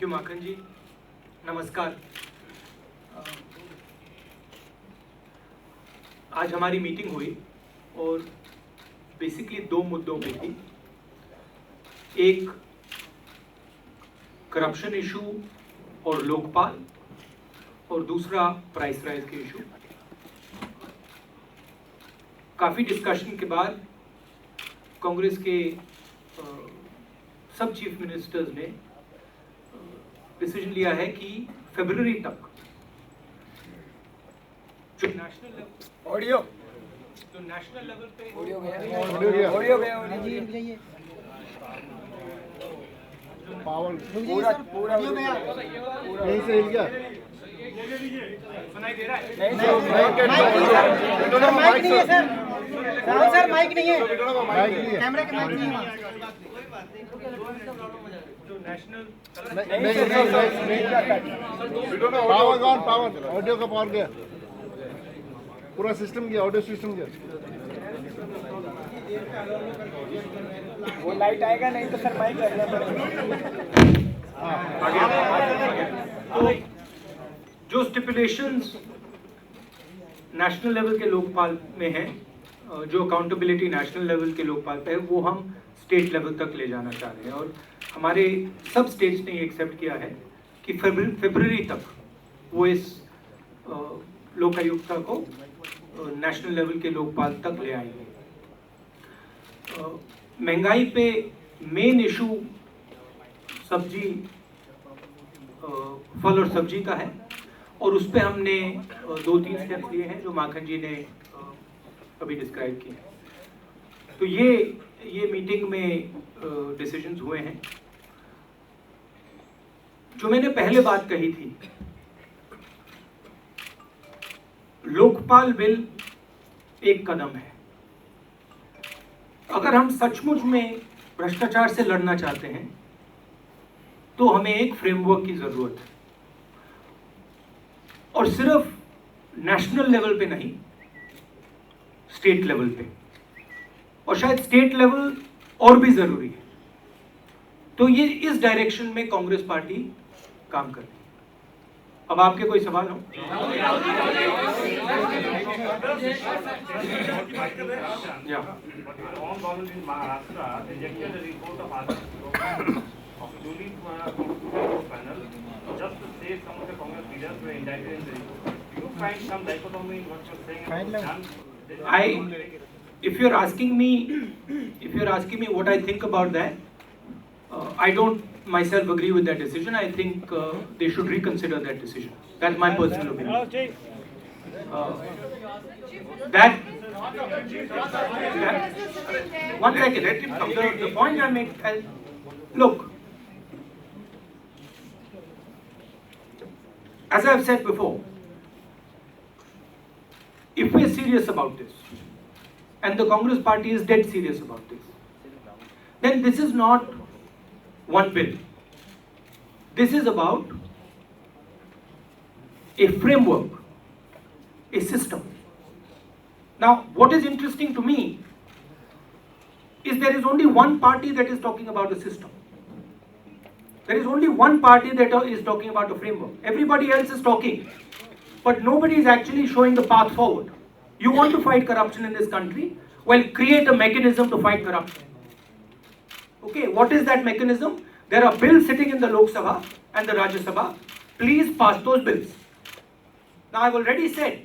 Thank you माखन जी, नमस्कार। आज हमारी मीटिंग हुई और बेसिकली दो मुद्दों पे थी। एक करप्शन इशू और लोकपाल, और दूसरा प्राइस राइज के इशू। काफ़ी डिस्कशन के बाद कांग्रेस के सब चीफ मिनिस्टर्स ने डिसीजन लिया है कि फरवरी तक जो नेशनल लेवल पे पावर पूरा यहीं से हिल गया। सुनाई दे रहा है? माइक नहीं है सर। सर माइक नहीं है, माइक नहीं है। कैमरे के माइक नहीं है। जो national power gone, power audio का पावर गया, पूरा सिस्टम गया, ऑडियो सिस्टम गया। वो लाइट आएगा नहीं तो सर माइक रखना पड़ेगा। तो जो स्टिपुलेशंस नेशनल लेवल के लोकपाल में हैं, जो अकाउंटेबिलिटी नेशनल लेवल के लोकपाल पे है, वो हम स्टेट लेवल तक ले जाना चाह रहे हैं। और हमारे सब स्टेट्स ने एक्सेप्ट किया है कि फरवरी तक वो इस लोकायुक्ता को नेशनल लेवल के लोकपाल तक ले आएंगे। महंगाई पे मेन इशू सब्जी, फल और सब्जी का है, और उस पे हमने 2-3 स्टेप्स लिए हैं जो माखन जी ने अभी डिस्क्राइब किए हैं। तो ये मीटिंग में डिसीजंस हुए हैं। जो मैंने पहले बात कही थी, लोकपाल बिल एक कदम है। अगर हम सचमुच में भ्रष्टाचार से लड़ना चाहते हैं तो हमें एक फ्रेमवर्क की जरूरत है, और सिर्फ नेशनल लेवल पे नहीं, स्टेट लेवल पे, और शायद स्टेट लेवल और भी जरूरी है। तो ये इस डायरेक्शन में कांग्रेस पार्टी काम कर रही है। अब आपके कोई सवाल हो? If you're asking me what I think about that, I don't myself agree with that decision. I think they should reconsider that decision. That's my personal opinion. That one second. Let him come. The point I make, look, as I've said before, if we're serious about this, and the Congress party is dead serious about this, then this is not one bill. This is about a framework, a system. Now, what is interesting to me is there is only one party that is talking about a system. There is only one party that is talking about a framework. Everybody else is talking, but nobody is actually showing the path forward. You want to fight corruption in this country? Well, create a mechanism to fight corruption. Okay, what is that mechanism? There are bills sitting in the Lok Sabha and the Rajya Sabha. Please pass those bills. Now, I've already said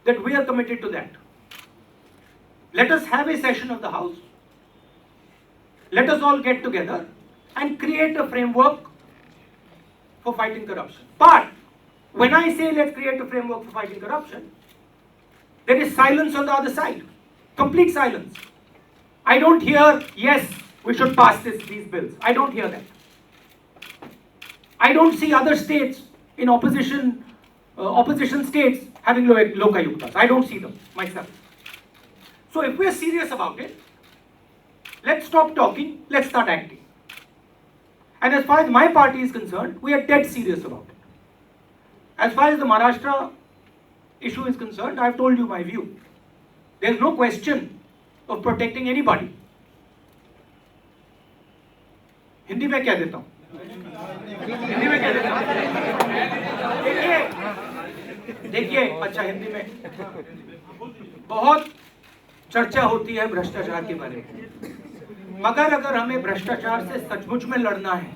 that we are committed to that. Let us have a session of the House. Let us all get together and create a framework for fighting corruption. But when I say let's create a framework for fighting corruption, there is silence on the other side. Complete silence. I don't hear, yes, we should pass these bills. I don't hear that. I don't see other states in opposition states having lokayuktas. I don't see them myself. So if we're serious about it, let's stop talking, let's start acting. And as far as my party is concerned, we are dead serious about it. As far as the Maharashtra issue is concerned, I've told you my view. There's no question of protecting anybody. Hindi में क्या देता हूँ? हिंदी में कह देता हूं। देखिए अच्छा हिंदी में बहुत चर्चा होती है भ्रष्टाचार के बारे में, मगर अगर हमें भ्रष्टाचार से सचमुच में लड़ना है,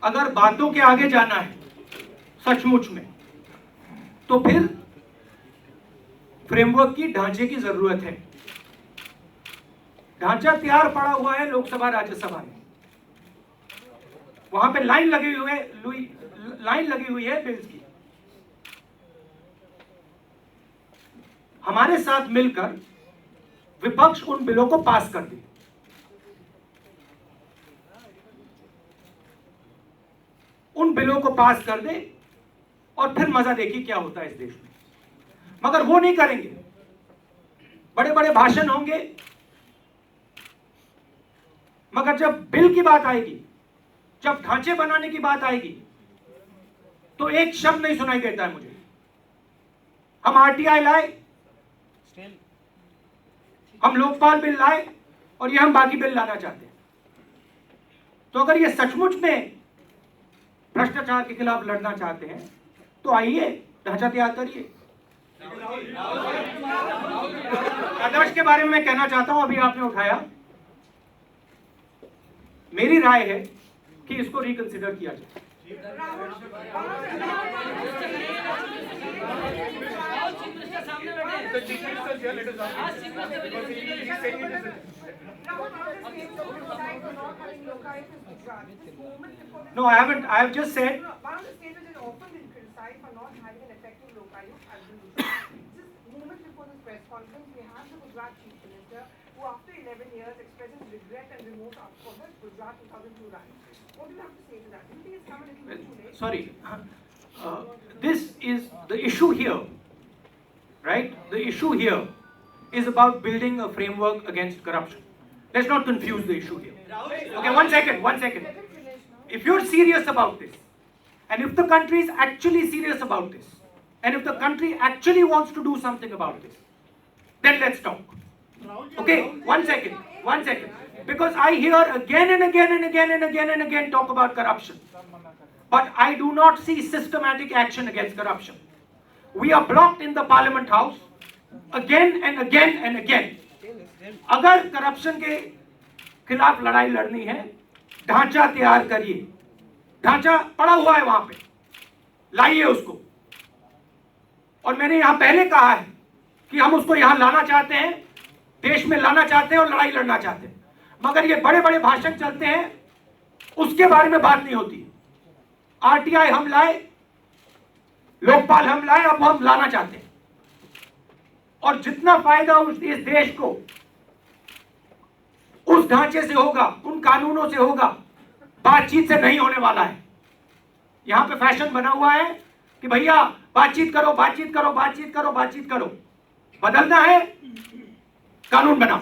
अगर बातों के आगे जाना है सचमुच में, तो फिर फ्रेमवर्क की ढांचे की जरूरत है। ढांचा तैयार पड़ा हुआ है लोकसभा राज्यसभा में, वहां पे लाइन लगी हुई है बिल्स की। हमारे साथ मिलकर विपक्ष उन बिलों को पास कर दे। उन बिलों को पास कर दे और फिर मजा देखिए क्या होता है इस देश में। मगर वो नहीं करेंगे, बड़े बड़े भाषण होंगे, मगर जब बिल की बात आएगी, जब ढांचे बनाने की बात आएगी, तो एक शब्द नहीं सुनाई देता है मुझे। हम आरटीआई लाए, हम लोकपाल बिल लाए, और ये हम बाकी बिल लाना चाहते हैं। तो अगर ये सचमुच में भ्रष्टाचार के खिलाफ लड़ना चाहते हैं तो आइए ढांचा तैयार करिए। आदर्श के बारे में मैं कहना चाहता हूं, अभी आपने उठाया, मेरी राय है कि इसको रिकंसिडर किया जाए। No, I haven't. I have just said. One of the states which has often been criticized for not having an effective Lokayuk has been Gujarat. Just moments before this press conference, we have the Gujarat Chief Minister, who after 11 years expresses regret and remorse for the Gujarat 2002 run. What do you have to say to that? Do you think it's come a little bit too late? Sorry, this is the issue here, right? The issue here is about building a framework against corruption. Let's not confuse the issue here. Okay, one second. If you're serious about this, and if the country is actually serious about this, and if the country actually wants to do something about this, then let's talk. Okay, one second. Because I hear again and again talk about corruption. But I do not see systematic action against corruption. We are blocked in the Parliament House again and again. अगर corruption के खिलाफ लड़ाई लड़नी है, ढांचा तैयार करिए। ढांचा पड़ा हुआ है वहां पे, लाइए उसको। और मैंने यहां पहले कहा है कि हम उसको यहां लाना चाहते हैं, देश में लाना चाहते हैं और लड़ाई लड़ना चाहते हैं। मगर ये बड़े बड़े भाषण चलते हैं, उसके बारे में बात नहीं होती। आरटीआई हम लाए, लोकपाल हम लाए, अब हम लाना चाहते हैं। और जितना फायदा इस देश को उस ढांचे से होगा, उन कानूनों से होगा, बातचीत से नहीं होने वाला है। यहां पे फैशन बना हुआ है कि भैया बातचीत करो। बदलना है, कानून बनाओ।